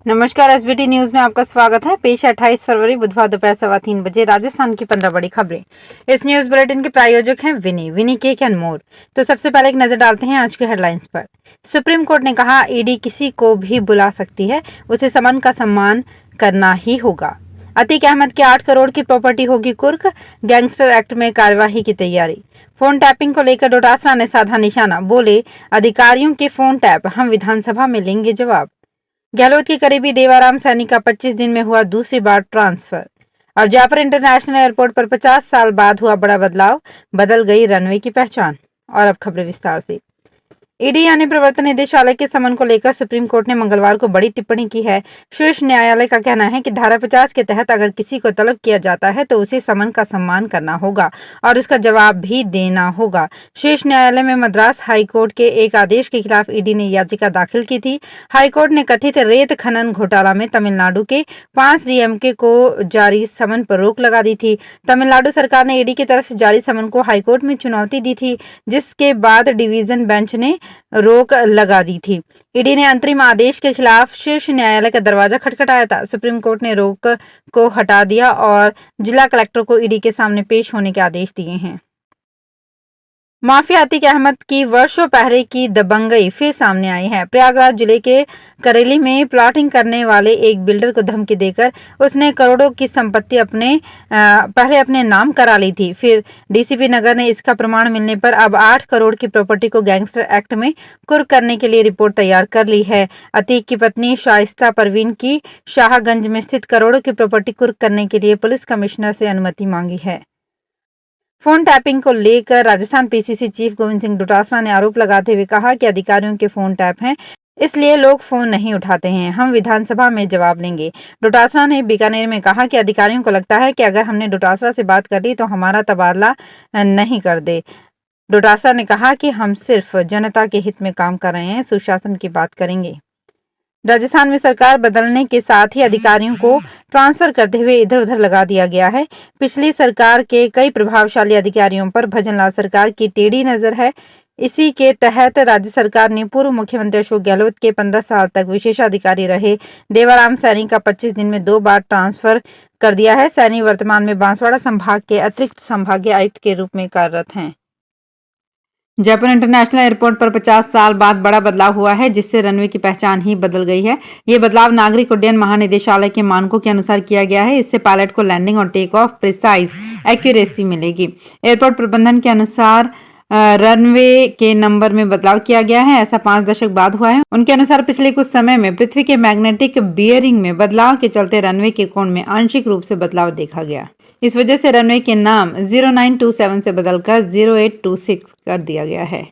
नमस्कार, SBT news में आपका स्वागत है। पेश 28 फरवरी बुधवार दोपहर 3:15 राजस्थान की 15 बड़ी खबरें। इस न्यूज बुलेटिन के प्रायोजक हैं विनी केक एंड मोर। तो सबसे पहले एक नजर डालते हैं आज के हेडलाइंस पर। सुप्रीम कोर्ट ने कहा, ईडी किसी को भी बुला सकती है, उसे समन का सम्मान करना ही होगा। अतीक अहमद के 8 करोड़ की प्रॉपर्टी होगी कुर्क। गैंगस्टर एक्ट में कार्यवाही की तैयारी। फोन टैपिंग को लेकर डोटासरा ने साधा निशाना, बोले अधिकारियों के फोन टैप हम विधानसभा में लेंगे जवाब। गहलोत के करीबी देवाराम सैनी का 25 दिन में हुआ दूसरी बार ट्रांसफर। और जयपुर इंटरनेशनल एयरपोर्ट पर 50 साल बाद हुआ बड़ा बदलाव, बदल गई रनवे की पहचान। और अब खबरें विस्तार से। ईडी यानी प्रवर्तन निदेशालय के समन को लेकर सुप्रीम कोर्ट ने मंगलवार को बड़ी टिप्पणी की है। शीर्ष न्यायालय का कहना है कि धारा 50 के तहत अगर किसी को तलब किया जाता है तो उसे समन का सम्मान करना होगा और उसका जवाब भी देना होगा। शीर्ष न्यायालय में मद्रास हाईकोर्ट के एक आदेश के खिलाफ ईडी ने याचिका दाखिल की थी। हाईकोर्ट ने कथित रेत खनन घोटाला में तमिलनाडु के 5 डीएमके को जारी समन पर रोक लगा दी थी। तमिलनाडु सरकार ने ईडी की तरफ से जारी समन को हाईकोर्ट में चुनौती दी थी, जिसके बाद डिवीजन बेंच ने रोक लगा दी थी। ईडी ने अंतरिम आदेश के खिलाफ शीर्ष न्यायालय का दरवाजा खटखटाया था। सुप्रीम कोर्ट ने रोक को हटा दिया और जिला कलेक्टर को ईडी के सामने पेश होने के आदेश दिए हैं। माफिया अतीक अहमद की वर्षों पहले की दबंगई फिर सामने आई है। प्रयागराज जिले के करेली में प्लॉटिंग करने वाले एक बिल्डर को धमकी देकर उसने करोड़ों की संपत्ति पहले अपने नाम करा ली थी। फिर डीसीपी नगर ने इसका प्रमाण मिलने पर अब 8 करोड़ की प्रॉपर्टी को गैंगस्टर एक्ट में कुर्क करने के लिए रिपोर्ट तैयार कर ली है। अतीक की पत्नी शाइस्ता परवीन की शाहगंज में स्थित करोड़ों की प्रॉपर्टी कुर्क करने के लिए पुलिस कमिश्नर से अनुमति मांगी है। फोन टैपिंग को लेकर राजस्थान पीसीसी चीफ गोविंद सिंह डोटासरा ने आरोप लगाते हुए कहा कि अधिकारियों के फोन टैप हैं, इसलिए लोग फोन नहीं उठाते हैं। हम विधानसभा में जवाब लेंगे। डोटासरा ने बीकानेर में कहा कि अधिकारियों को लगता है कि अगर हमने डोटासरा से बात कर ली तो हमारा तबादला नहीं कर दे। डोटासरा ने कहा कि हम सिर्फ जनता के हित में काम कर रहे हैं, सुशासन की बात करेंगे। राजस्थान में सरकार बदलने के साथ ही अधिकारियों को ट्रांसफर करते हुए इधर उधर लगा दिया गया है। पिछली सरकार के कई प्रभावशाली अधिकारियों पर भजनलाल सरकार की टेढ़ी नजर है। इसी के तहत राज्य सरकार ने पूर्व मुख्यमंत्री अशोक गहलोत के 15 साल तक विशेषाधिकारी रहे देवाराम सैनी का 25 दिन में 2 बार ट्रांसफर कर दिया है। सैनी वर्तमान में बांसवाड़ा संभाग के अतिरिक्त संभागीय आयुक्त के रूप में कार्यरत हैं। जयपुर इंटरनेशनल एयरपोर्ट पर 50 साल बाद बड़ा बदलाव हुआ है, जिससे रनवे की पहचान ही बदल गई है। ये बदलाव नागरिक उड्डयन महानिदेशालय के मानकों के अनुसार किया गया है। इससे पायलट को लैंडिंग और टेक ऑफ प्रिसाइज एक्यूरेसी मिलेगी। एयरपोर्ट प्रबंधन के अनुसार रनवे के नंबर में बदलाव किया गया है। ऐसा 5 दशक बाद हुआ है। उनके अनुसार पिछले कुछ समय में पृथ्वी के मैग्नेटिक बियरिंग में बदलाव के चलते रनवे के कोण में आंशिक रूप से बदलाव देखा गया। इस वजह से रनवे के नाम 0927 से बदलकर 0826 कर दिया गया है।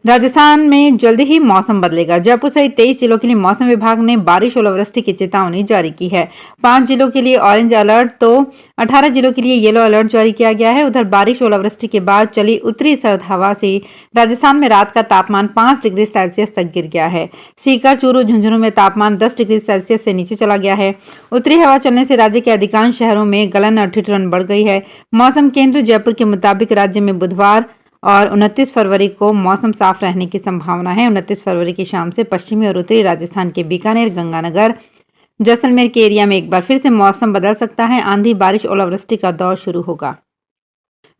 राजस्थान में जल्द ही मौसम बदलेगा। जयपुर सहित 23 जिलों के लिए मौसम विभाग ने बारिश ओलावृष्टि की चेतावनी जारी की है। 5 जिलों के लिए ऑरेंज अलर्ट तो 18 जिलों के लिए येलो अलर्ट जारी किया गया है। उधर बारिश ओलावृष्टि के बाद चली उत्तरी सर्द हवा से राजस्थान में रात का तापमान 5 डिग्री सेल्सियस तक गिर गया है। सीकर, चूरू, झुंझुनू में तापमान 10 डिग्री सेल्सियस से नीचे चला गया है। उत्तरी हवा चलने से राज्य के अधिकांश शहरों में गलन और ठिठुरन बढ़ गई है। मौसम केंद्र जयपुर के मुताबिक राज्य में बुधवार और 29 फरवरी को मौसम साफ रहने की संभावना है। 29 फरवरी की शाम से पश्चिमी और उत्तरी राजस्थान के बीकानेर, गंगानगर, जैसलमेर के एरिया में एक बार फिर से मौसम बदल सकता है। आंधी, बारिश, ओलावृष्टि का दौर शुरू होगा।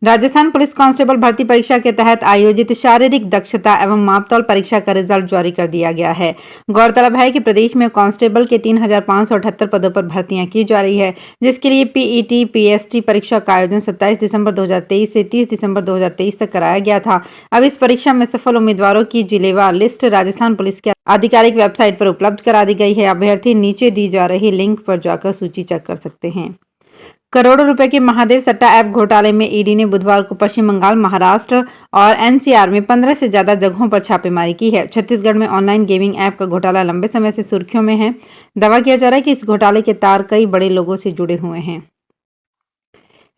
राजस्थान पुलिस कांस्टेबल भर्ती परीक्षा के तहत आयोजित शारीरिक दक्षता एवं मापतौल परीक्षा का रिजल्ट जारी कर दिया गया है। गौरतलब है कि प्रदेश में कांस्टेबल के 3578 पदों पर भर्तियां की जा रही है, जिसके लिए पीईटी, पीएसटी परीक्षा का आयोजन 27 दिसंबर 2023 से 30 दिसंबर 2023 तक कराया गया था। अब इस परीक्षा में सफल उम्मीदवारों की जिलेवार लिस्ट राजस्थान पुलिस की आधिकारिक वेबसाइट पर उपलब्ध करा दी गई है। अभ्यर्थी नीचे दी जा रही लिंक पर जाकर सूची चेक कर सकते हैं। करोड़ों रुपए के महादेव सट्टा ऐप घोटाले में ईडी ने बुधवार को पश्चिम बंगाल, महाराष्ट्र और एनसीआर में 15 से ज्यादा जगहों पर छापेमारी की है। छत्तीसगढ़ में ऑनलाइन गेमिंग ऐप का घोटाला लंबे समय से सुर्खियों में है। दावा किया जा रहा है कि इस घोटाले के तार कई बड़े लोगों से जुड़े हुए हैं।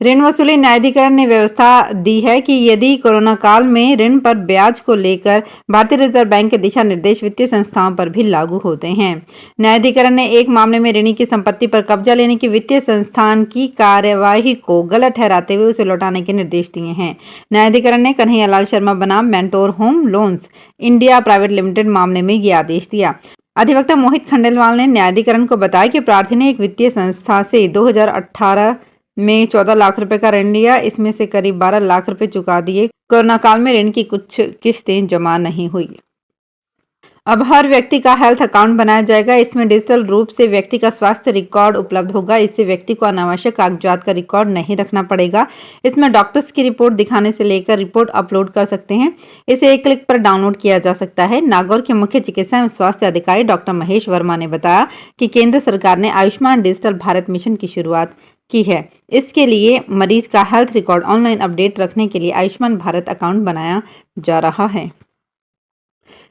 ऋण वसूली न्यायाधिकरण ने व्यवस्था दी है कि यदि कोरोना काल में ऋण पर ब्याज को लेकर भारतीय रिजर्व बैंक के दिशा निर्देश वित्तीय संस्थाओं पर भी लागू होते हैं। न्यायाधिकरण ने एक मामले में ऋणी की संपत्ति पर कब्जा लेने की वित्तीय संस्थान की कार्यवाही को गलत ठहराते हुए उसे लौटाने के निर्देश दिए हैं। न्यायाधिकरण ने कन्हैया लाल शर्मा बनाम mentor home loans India private limited मामले में ये आदेश दिया। अधिवक्ता मोहित खंडेलवाल ने न्यायाधिकरण को बताया कि प्रार्थी ने एक वित्तीय संस्था से 2018 में 14 लाख रुपए का ऋण लिया। इसमें से करीब 12 लाख रुपए चुका दिए। कोरोना काल में ऋण की कुछ किस्तें जमा नहीं हुई। अब हर व्यक्ति का हेल्थ अकाउंट बनाया जाएगा। इसमें डिजिटल रूप से व्यक्ति का स्वास्थ्य रिकॉर्ड उपलब्ध होगा। इससे व्यक्ति को अनावश्यक कागजात का रिकॉर्ड नहीं रखना पड़ेगा। इसमें डॉक्टर्स की रिपोर्ट दिखाने से लेकर रिपोर्ट अपलोड कर सकते हैं। इसे एक क्लिक पर डाउनलोड किया जा सकता है। नागौर के मुख्य चिकित्सा एवं स्वास्थ्य अधिकारी डॉक्टर महेश वर्मा ने बताया कि केंद्र सरकार ने आयुष्मान डिजिटल भारत मिशन की शुरुआत की है। इसके लिए मरीज का हेल्थ रिकॉर्ड ऑनलाइन अपडेट रखने के लिए आयुष्मान भारत अकाउंट बनाया जा रहा है।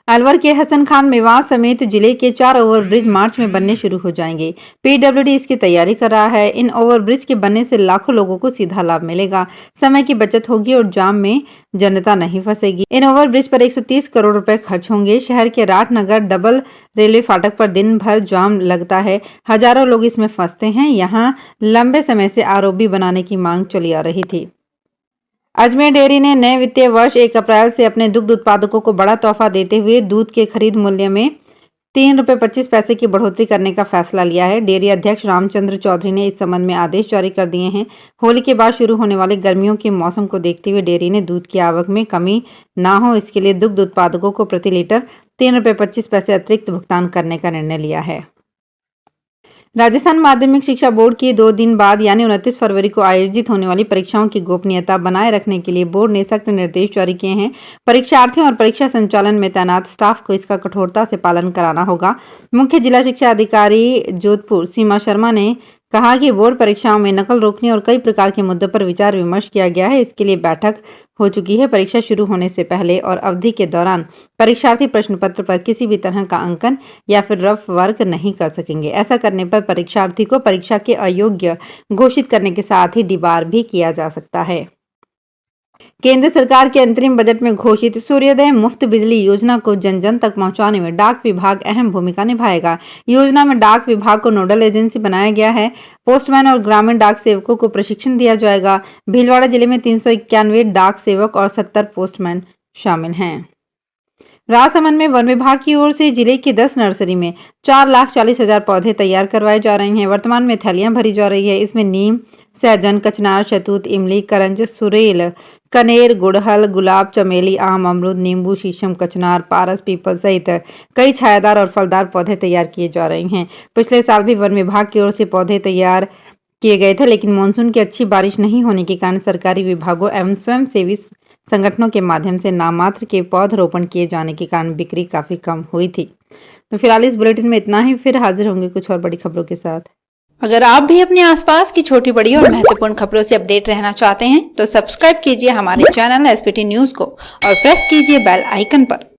अलवर के हसन खान मेवात समेत जिले के 4 ओवरब्रिज मार्च में बनने शुरू हो जाएंगे। पीडब्ल्यूडी इसकी तैयारी कर रहा है। इन ओवरब्रिज के बनने से लाखों लोगों को सीधा लाभ मिलेगा, समय की बचत होगी और जाम में जनता नहीं फंसेगी। इन ओवरब्रिज पर 130 करोड़ रुपए खर्च होंगे। शहर के राठनगर डबल रेलवे फाटक पर दिन भर जाम लगता है। हजारों लोग इसमें फंसते हैं। यहाँ लंबे समय से आरओबी बनाने की मांग चली आ रही थी। अजमेर डेयरी ने नए वित्तीय वर्ष 1 अप्रैल से अपने दुग्ध उत्पादकों को बड़ा तोहफा देते हुए दूध के खरीद मूल्य में ₹3.25 की बढ़ोतरी करने का फैसला लिया है। डेयरी अध्यक्ष रामचंद्र चौधरी ने इस संबंध में आदेश जारी कर दिए हैं। होली के बाद शुरू होने वाले गर्मियों के मौसम को देखते हुए डेयरी ने दूध की आवक में कमी न हो, इसके लिए दुग्ध उत्पादकों को प्रति लीटर ₹3.25 अतिरिक्त भुगतान करने का निर्णय लिया है। राजस्थान माध्यमिक शिक्षा बोर्ड की 2 दिन बाद यानी 29 फरवरी को आयोजित होने वाली परीक्षाओं की गोपनीयता बनाए रखने के लिए बोर्ड ने सख्त निर्देश जारी किए हैं। परीक्षार्थियों और परीक्षा संचालन में तैनात स्टाफ को इसका कठोरता से पालन कराना होगा। मुख्य जिला शिक्षा अधिकारी जोधपुर सीमा शर्मा ने कहा कि बोर्ड परीक्षाओं में नकल रोकने और कई प्रकार के मुद्दों पर विचार विमर्श किया गया है। इसके लिए बैठक हो चुकी है। परीक्षा शुरू होने से पहले और अवधि के दौरान परीक्षार्थी प्रश्न पत्र पर किसी भी तरह का अंकन या फिर रफ वर्क नहीं कर सकेंगे। ऐसा करने पर परीक्षार्थी को परीक्षा के अयोग्य घोषित करने के साथ ही डिबार भी किया जा सकता है। केंद्र सरकार के अंतरिम बजट में घोषित सूर्योदय मुफ्त बिजली योजना को जन जन तक पहुंचाने में डाक विभाग अहम भूमिका निभाएगा। योजना में डाक विभाग को नोडल एजेंसी बनाया गया है। पोस्टमैन और ग्रामीण डाक सेवकों को प्रशिक्षण दिया जाएगा। भीलवाड़ा जिले में 391 डाक सेवक और 70 पोस्टमैन शामिल हैं। राजसमंद में वन विभाग की ओर से जिले की 10 नर्सरी में 4,40,000 पौधे तैयार करवाए जा रहे हैं। वर्तमान में थैलियां भरी जा रही है। इसमें नीम, सहजन, कचनार, शहतूत, इमली, करंज, सुरेल, कनेर, गुड़हल, गुलाब, चमेली, आम, अमरूद, नींबू, शीशम, कचनार, पारस, पीपल सहित कई छायादार और फलदार पौधे तैयार किए जा रहे हैं। पिछले साल भी वन विभाग की ओर से पौधे तैयार किए गए थे, लेकिन मानसून की अच्छी बारिश नहीं होने के कारण सरकारी विभागों एवं स्वयंसेवी संगठनों के माध्यम से नाममात्र के पौधरोपण किए जाने के कारण बिक्री काफी कम हुई थी। तो फिलहाल इस बुलेटिन में इतना ही। फिर हाजिर होंगे कुछ और बड़ी खबरों के साथ। अगर आप भी अपने आसपास की छोटी बड़ी और महत्वपूर्ण खबरों से अपडेट रहना चाहते हैं तो सब्सक्राइब कीजिए हमारे चैनल एसपीटी न्यूज को और प्रेस कीजिए बेल आइकन पर।